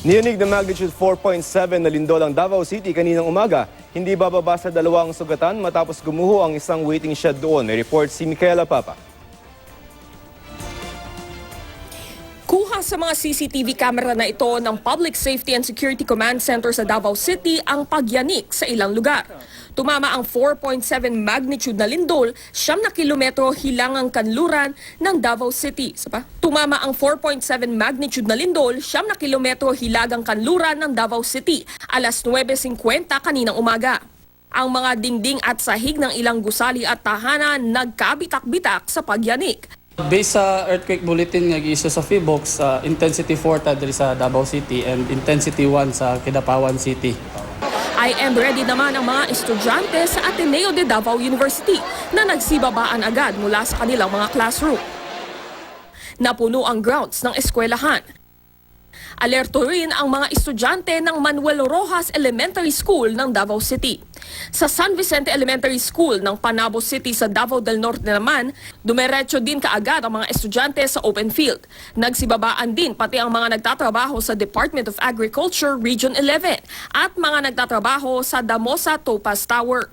Niyanig na magnitude 4.7 na lindol ang Davao City kaninang umaga. Hindi bababa sa 2 sugatan matapos gumuho ang isang waiting shed doon. May report si Micaela Papa. Kuha sa mga CCTV camera na ito ng Public Safety and Security Command Center sa Davao City ang pagyanik sa ilang lugar. Tumama ang 4.7 magnitude na lindol, 9 na kilometro hilangang kanluran ng Davao City. Tumama ang 4.7 magnitude na lindol, 9 na kilometro hilagang kanluran ng Davao City, alas 9:50 kaninang umaga. Ang mga dingding at sahig ng ilang gusali at tahanan nagkabitak-bitak sa pagyanik. Based sa earthquake bulletin nga giisa sa PHIVOLCS, intensity 4 ta diri sa Davao City and intensity 1 sa Kidapawan City. I am ready naman ang mga estudyante sa Ateneo de Davao University na nagsibabaan agad mula sa kanilang mga classroom. Napuno ang grounds ng eskwelahan. Alerto rin ang mga estudyante ng Manuel Rojas Elementary School ng Davao City. Sa San Vicente Elementary School ng Panabo City sa Davao del Norte naman, dumiretso din kaagad ang mga estudyante sa open field. Nagsibabaan din pati ang mga nagtatrabaho sa Department of Agriculture Region 11 at mga nagtatrabaho sa Damosa Topaz Tower.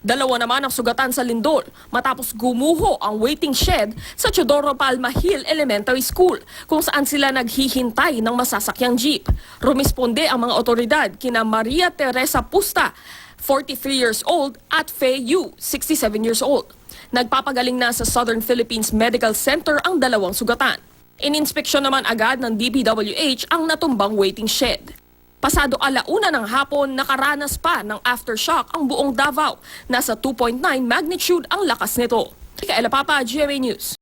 2 naman ang sugatan sa lindol matapos gumuho ang waiting shed sa Teodoro Palma Hill Elementary School kung saan sila naghihintay ng masasakyang jeep. Rumisponde ang mga otoridad kina Maria Teresa Pusta, 43 years old, at Fei Yu, 67 years old. Nagpapagaling na sa Southern Philippines Medical Center ang 2 sugatan. Ininspeksyon naman agad ng DPWH ang natumbang waiting shed. Pasado 1:00 ng hapon, nakaranas pa ng aftershock ang buong Davao. Nasa 2.9 magnitude ang lakas nito. Micaela Papa, GMA News.